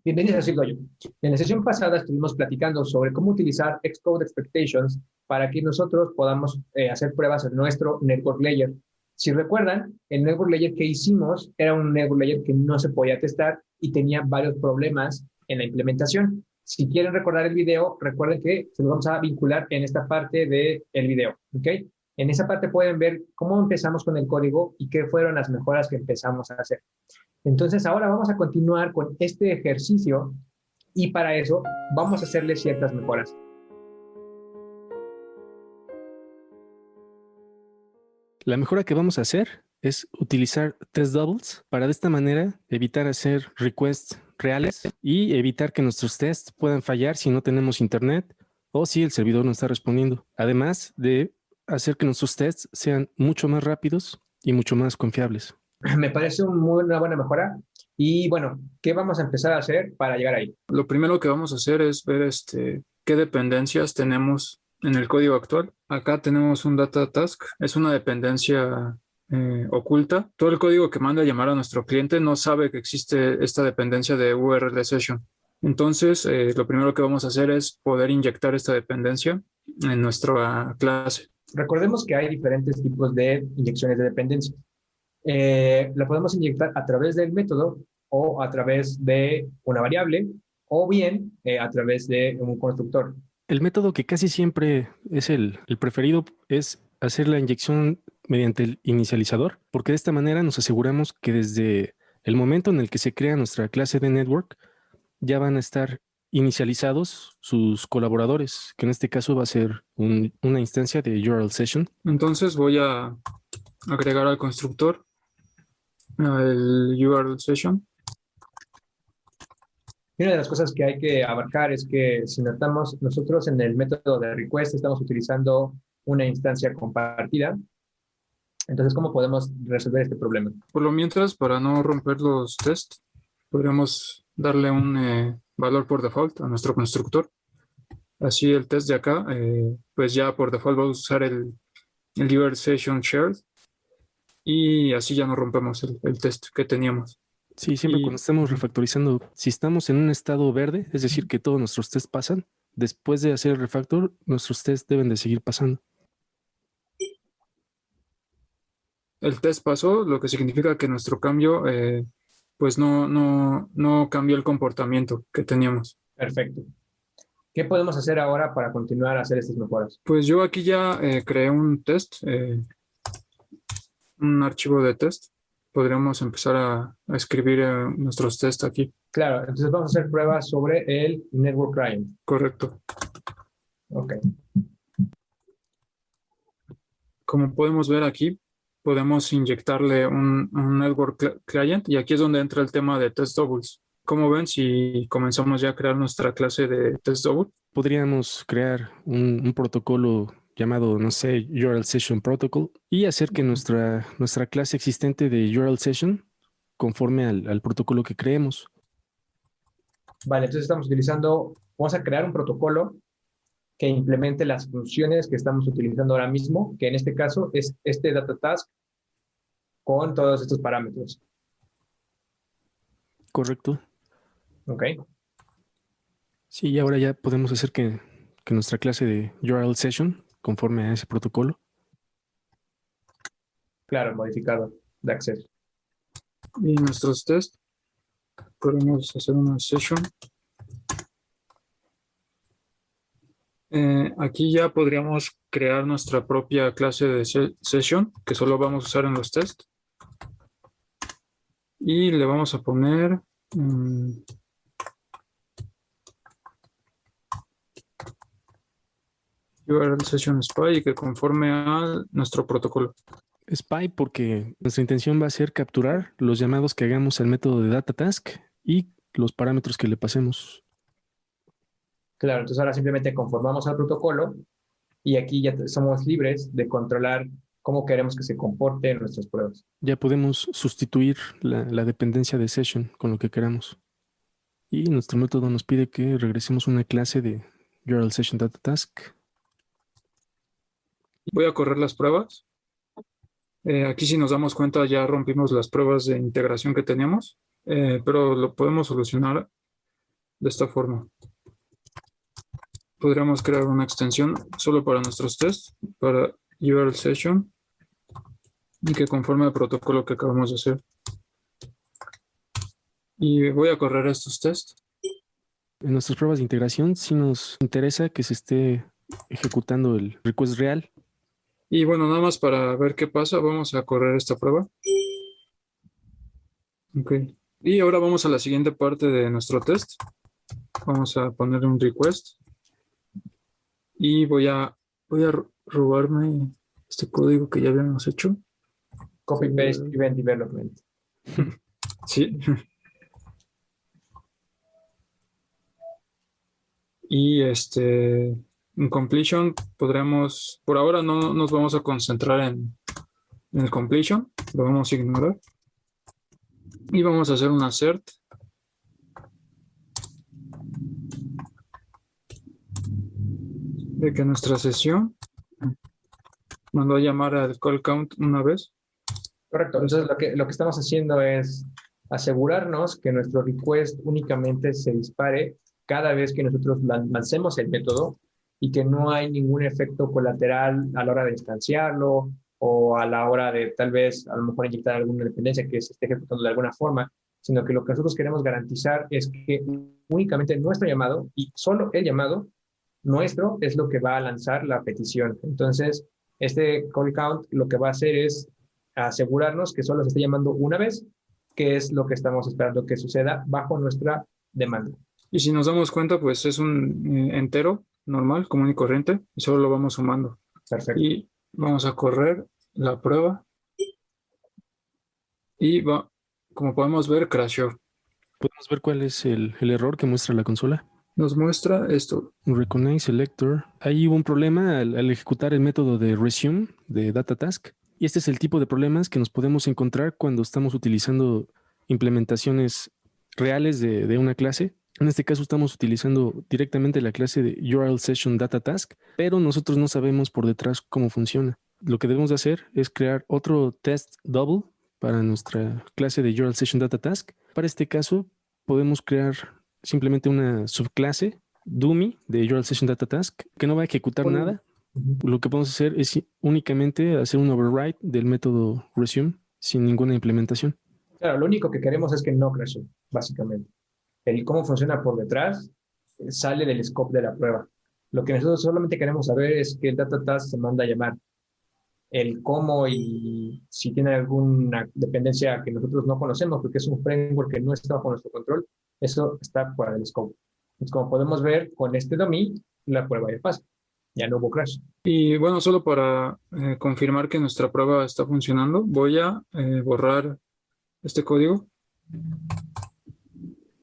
Bienvenidos a Silvio. En la sesión pasada estuvimos platicando sobre cómo utilizar Xcode Expectations para que nosotros podamos hacer pruebas en nuestro Network Layer. Si recuerdan, el Network Layer que hicimos era un Network Layer que no se podía testar y tenía varios problemas en la implementación. Si quieren recordar el video, recuerden que se lo vamos a vincular en esta parte del video, ¿ok? En esa parte pueden ver cómo empezamos con el código y qué fueron las mejoras que empezamos a hacer. Entonces, ahora vamos a continuar con este ejercicio y para eso vamos a hacerle ciertas mejoras. La mejora que vamos a hacer es utilizar test doubles para de esta manera evitar hacer requests reales y evitar que nuestros tests puedan fallar si no tenemos internet o si el servidor no está respondiendo. Además de hacer que nuestros tests sean mucho más rápidos y mucho más confiables. Me parece una buena mejora. Y bueno, ¿qué vamos a empezar a hacer para llegar ahí? Lo primero que vamos a hacer es ver qué dependencias tenemos en el código actual. Acá tenemos un data task, es una dependencia oculta. Todo el código que manda a llamar a nuestro cliente no sabe que existe esta dependencia de URL session. Entonces, lo primero que vamos a hacer es poder inyectar esta dependencia en nuestra clase. Recordemos que hay diferentes tipos de inyecciones de dependencias. La podemos inyectar a través del método o a través de una variable o bien a través de un constructor. El método que casi siempre es el preferido es hacer la inyección mediante el inicializador, porque de esta manera nos aseguramos que desde el momento en el que se crea nuestra clase de network ya van a estar inicializados sus colaboradores, que en este caso va a ser una instancia de URL session. Entonces voy a agregar al constructor el URL session. Y una de las cosas que hay que abarcar es que si notamos, nosotros en el método de request estamos utilizando una instancia compartida. Entonces, ¿cómo podemos resolver este problema? Por lo mientras, para no romper los tests, podríamos darle un valor por default a nuestro constructor. Así el test de acá, pues ya por default va a usar el URL session shared y así ya no rompemos el test que teníamos. Sí, siempre cuando estamos refactorizando, si estamos en un estado verde, es decir, que todos nuestros tests pasan, después de hacer el refactor, nuestros tests deben de seguir pasando. El test pasó, lo que significa que nuestro cambio pues no cambió el comportamiento que teníamos. Perfecto. ¿Qué podemos hacer ahora para continuar a hacer estas mejoras? Pues yo aquí ya creé un test, un archivo de test. Podríamos empezar a escribir nuestros tests aquí. Claro, entonces vamos a hacer pruebas sobre el Network Client. Correcto. Ok. Como podemos ver aquí, podemos inyectarle un Network Client y aquí es donde entra el tema de test doubles. Como ven, si comenzamos ya a crear nuestra clase de test double, podríamos crear un protocolo llamado, no sé, URL Session Protocol y hacer que nuestra clase existente de URL Session conforme al protocolo que creemos. Vale, entonces vamos a crear un protocolo que implemente las funciones que estamos utilizando ahora mismo, que en este caso es este data task con todos estos parámetros. Correcto. Ok. Sí, y ahora ya podemos hacer que nuestra clase de URL Session conforme a ese protocolo. Claro, modificado de acceso. Y nuestros tests, podemos hacer una session. Aquí ya podríamos crear nuestra propia clase de session, que solo vamos a usar en los tests. Y le vamos a poner URL Session Spy, que conforme a nuestro protocolo. Spy porque nuestra intención va a ser capturar los llamados que hagamos al método de data task y los parámetros que le pasemos. Claro, entonces ahora simplemente conformamos al protocolo y aquí ya somos libres de controlar cómo queremos que se comporten nuestras pruebas. Ya podemos sustituir la dependencia de session con lo que queramos. Y nuestro método nos pide que regresemos una clase de URL Session Data Task. Voy a correr las pruebas. Aquí si nos damos cuenta ya rompimos las pruebas de integración que teníamos, pero lo podemos solucionar de esta forma. Podríamos crear una extensión solo para nuestros tests, para URL session, y que conforme al protocolo que acabamos de hacer. Y voy a correr estos tests. En nuestras pruebas de integración sí nos interesa que se esté ejecutando el request real. Y bueno, nada más para ver qué pasa, vamos a correr esta prueba. Ok. Y ahora vamos a la siguiente parte de nuestro test. Vamos a poner un request. Y voy a robarme este código que ya habíamos hecho. Copy paste event development. Sí. Y en completion podremos, por ahora no nos vamos a concentrar en el completion, lo vamos a ignorar. Y vamos a hacer un assert. De que nuestra sesión mandó a llamar al call count una vez. Correcto. Entonces, lo que estamos haciendo es asegurarnos que nuestro request únicamente se dispare cada vez que nosotros lancemos el método y que no hay ningún efecto colateral a la hora de instanciarlo o a la hora de tal vez a lo mejor inyectar alguna dependencia que se esté ejecutando de alguna forma, sino que lo que nosotros queremos garantizar es que únicamente nuestro llamado y solo el llamado nuestro es lo que va a lanzar la petición. Entonces, este call count lo que va a hacer es asegurarnos que solo se esté llamando una vez, que es lo que estamos esperando que suceda bajo nuestra demanda. Y si nos damos cuenta, pues es un entero normal, común y corriente, y solo lo vamos sumando. Perfecto. Y vamos a correr la prueba. Y como podemos ver, crashó. ¿Podemos ver cuál es el error que muestra la consola? Nos muestra esto. Recognize selector. Ahí hubo un problema al ejecutar el método de resume de data task. Y este es el tipo de problemas que nos podemos encontrar cuando estamos utilizando implementaciones reales de una clase. En este caso estamos utilizando directamente la clase de URL Session Data Task, pero nosotros no sabemos por detrás cómo funciona. Lo que debemos de hacer es crear otro test double para nuestra clase de URL Session Data Task. Para este caso podemos crear simplemente una subclase dummy de URL Session Data Task que no va a ejecutar nada. Lo que podemos hacer es únicamente hacer un override del método resume sin ninguna implementación. Claro, lo único que queremos es que no crashe, básicamente. El cómo funciona por detrás sale del scope de la prueba. Lo que nosotros solamente queremos saber es que el data task se manda a llamar. El cómo y si tiene alguna dependencia que nosotros no conocemos, porque es un framework que no está bajo nuestro control, eso está fuera del scope. Entonces, como podemos ver, con este dummy, la prueba ya pasa. Ya no hubo crash. Y bueno, solo para confirmar que nuestra prueba está funcionando, voy a borrar este código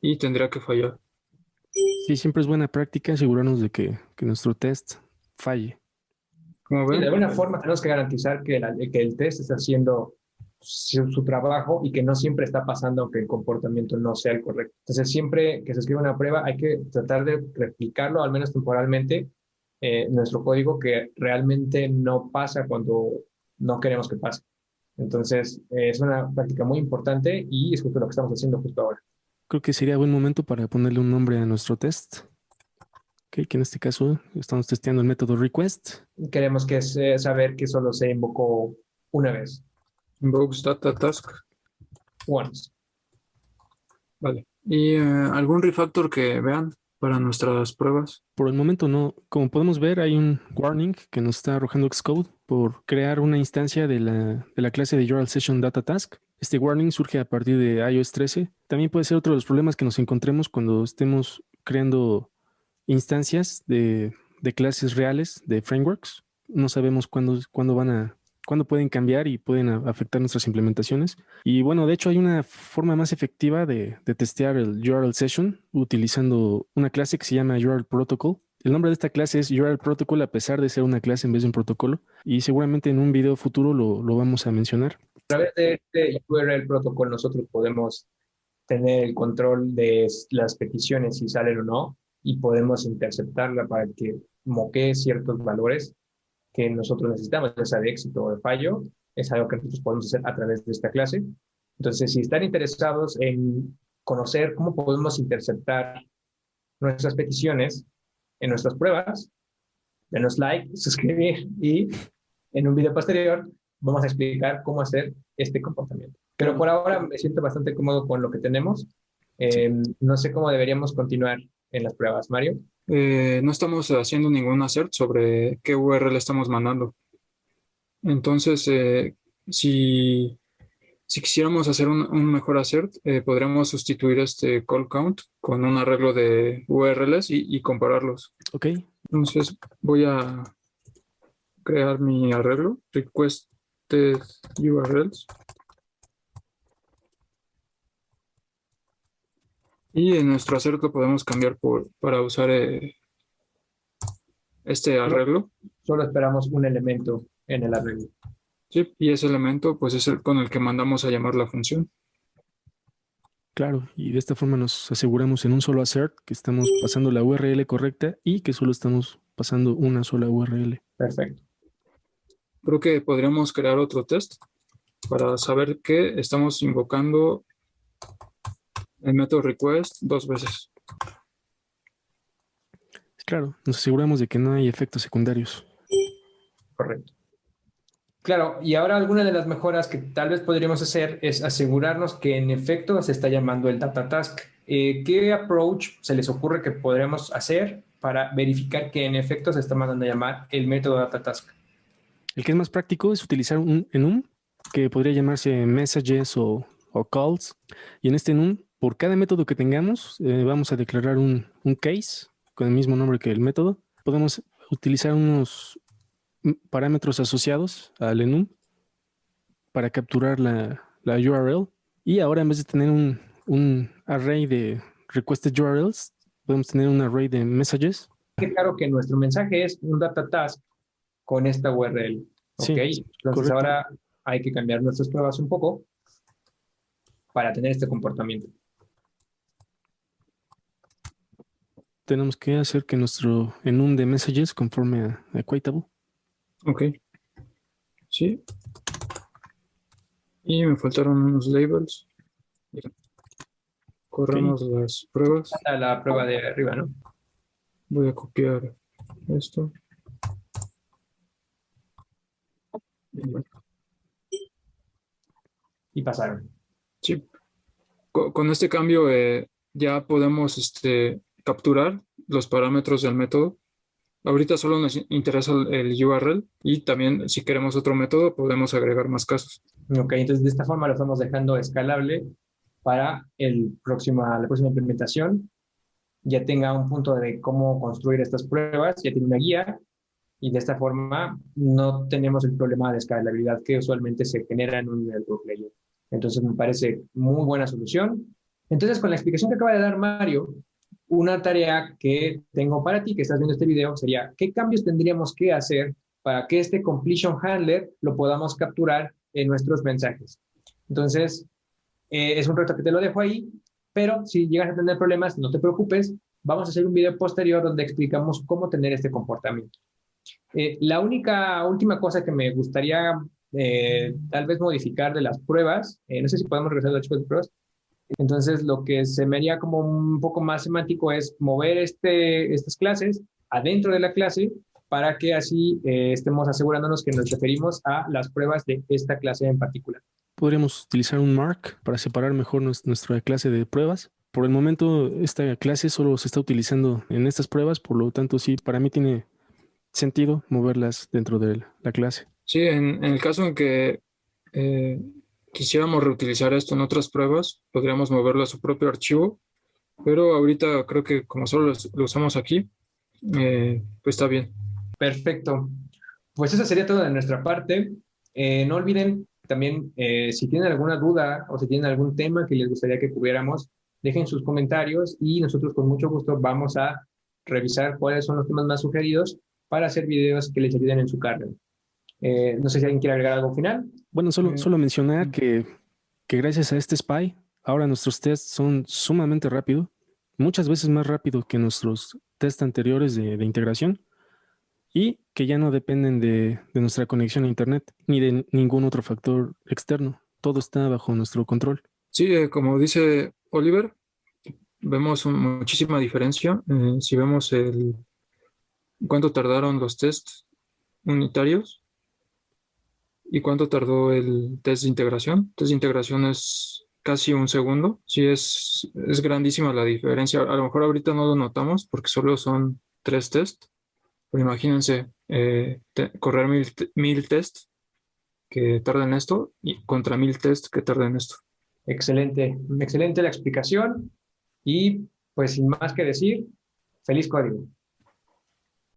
y tendría que fallar. Sí, siempre es buena práctica asegurarnos de que nuestro test falle. Como ven, de alguna forma tenemos que garantizar que el test está haciendo su trabajo y que no siempre está pasando aunque el comportamiento no sea el correcto. Entonces, siempre que se escribe una prueba hay que tratar de replicarlo, al menos temporalmente, nuestro código que realmente no pasa cuando no queremos que pase. Entonces, es una práctica muy importante y es justo lo que estamos haciendo justo ahora. Creo que sería buen momento para ponerle un nombre a nuestro test. Okay, que en este caso estamos testeando el método request. Queremos que saber que solo se invocó una vez. invokes data task. Once. Vale. ¿Y algún refactor que vean para nuestras pruebas? Por el momento no. Como podemos ver, hay un warning que nos está arrojando Xcode por crear una instancia de la clase de URL Session Data Task. Este warning surge a partir de iOS 13. También puede ser otro de los problemas que nos encontremos cuando estemos creando instancias de clases reales, de frameworks. No sabemos cuándo pueden cambiar y pueden afectar nuestras implementaciones. Y bueno, de hecho hay una forma más efectiva de testear el URL Session utilizando una clase que se llama URL Protocol. El nombre de esta clase es URL Protocol a pesar de ser una clase en vez de un protocolo. Y seguramente en un video futuro lo vamos a mencionar. A través de este URL Protocol nosotros podemos tener el control de las peticiones si salen o no y podemos interceptarla para que moquee ciertos valores que nosotros necesitamos, ya sea de éxito o de fallo. Es algo que nosotros podemos hacer a través de esta clase. Entonces, si están interesados en conocer cómo podemos interceptar nuestras peticiones en nuestras pruebas. Denos like, suscribir y en un video posterior vamos a explicar cómo hacer este comportamiento. Pero por ahora me siento bastante cómodo con lo que tenemos. No sé cómo deberíamos continuar en las pruebas, Mario. No estamos haciendo ningún assert sobre qué URL estamos mandando. Entonces, si quisiéramos hacer un mejor assert, podríamos sustituir este call count con un arreglo de URLs y compararlos. Ok. Entonces, voy a crear mi arreglo, requested URLs. Y en nuestro assert lo podemos cambiar para usar este arreglo. Solo esperamos un elemento en el arreglo. Sí, y ese elemento pues es el con el que mandamos a llamar la función. Claro, y de esta forma nos aseguramos en un solo assert que estamos pasando la URL correcta y que solo estamos pasando una sola URL. Perfecto. Creo que podríamos crear otro test para saber que estamos invocando el método request 2 veces. Claro, nos aseguramos de que no hay efectos secundarios. Correcto. Claro, y ahora alguna de las mejoras que tal vez podríamos hacer es asegurarnos que en efecto se está llamando el data task. ¿Qué approach se les ocurre que podríamos hacer para verificar que en efecto se está mandando a llamar el método data task? El que es más práctico es utilizar un enum que podría llamarse messages o calls. Y en este enum, por cada método que tengamos, vamos a declarar un case con el mismo nombre que el método. Podemos utilizar unos parámetros asociados al enum para capturar la URL. Y ahora en vez de tener un array de requested URLs, podemos tener un array de messages. Qué claro que nuestro mensaje es un data task con esta URL. Sí, ¿Ok? Entonces correcto. ahora hay que cambiar nuestras pruebas un poco para tener este comportamiento. Tenemos que hacer que nuestro enum de messages conforme a Equatable. Ok. Sí. Y me faltaron unos labels. Corremos las pruebas. La prueba de arriba, ¿no? Voy a copiar esto. Y pasaron. Sí. Con este cambio ya podemos capturar los parámetros del método. Ahorita solo nos interesa el URL y también si queremos otro método podemos agregar más casos. Ok, entonces de esta forma lo estamos dejando escalable para la próxima implementación. Ya tenga un punto de cómo construir estas pruebas, ya tiene una guía y de esta forma no tenemos el problema de escalabilidad que usualmente se genera en un network layer. Entonces me parece muy buena solución. Entonces con la explicación que acaba de dar Mario, una tarea que tengo para ti que estás viendo este video sería ¿qué cambios tendríamos que hacer para que este completion handler lo podamos capturar en nuestros mensajes? Entonces es un reto que te lo dejo ahí, pero si llegas a tener problemas, no te preocupes, vamos a hacer un video posterior donde explicamos cómo tener este comportamiento. La última cosa que me gustaría tal vez modificar de las pruebas, no sé si podemos regresar a los archivos de pruebas, entonces lo que se me haría como un poco más semántico es mover estas clases adentro de la clase para que así estemos asegurándonos que nos referimos a las pruebas de esta clase en particular. Podríamos utilizar un mark para separar mejor nuestra clase de pruebas. Por el momento, esta clase solo se está utilizando en estas pruebas, por lo tanto, sí, para mí tiene sentido moverlas dentro de la clase. Sí, en el caso en que quisiéramos reutilizar esto en otras pruebas, podríamos moverlo a su propio archivo, pero ahorita creo que como solo lo usamos aquí, pues está bien. Perfecto. Pues eso sería todo de nuestra parte. No olviden también, si tienen alguna duda o si tienen algún tema que les gustaría que cubriéramos, dejen sus comentarios y nosotros con mucho gusto vamos a revisar cuáles son los temas más sugeridos para hacer videos que les ayuden en su carrera. No sé si alguien quiere agregar algo final. Bueno, solo mencionar que gracias a este SPY, ahora nuestros tests son sumamente rápidos, muchas veces más rápido que nuestros tests anteriores de integración, y que ya no dependen de nuestra conexión a Internet ni de ningún otro factor externo. Todo está bajo nuestro control. Sí, como dice Oliver, vemos muchísima diferencia. Si vemos cuánto tardaron los tests unitarios y cuánto tardó el test de integración. El test de integración es casi un segundo. Sí, es grandísima la diferencia. A lo mejor ahorita no lo notamos porque solo son 3 tests, pero imagínense correr 1000 tests que tardan esto y contra 1000 tests que tardan esto. Excelente, excelente la explicación y pues sin más que decir, feliz código.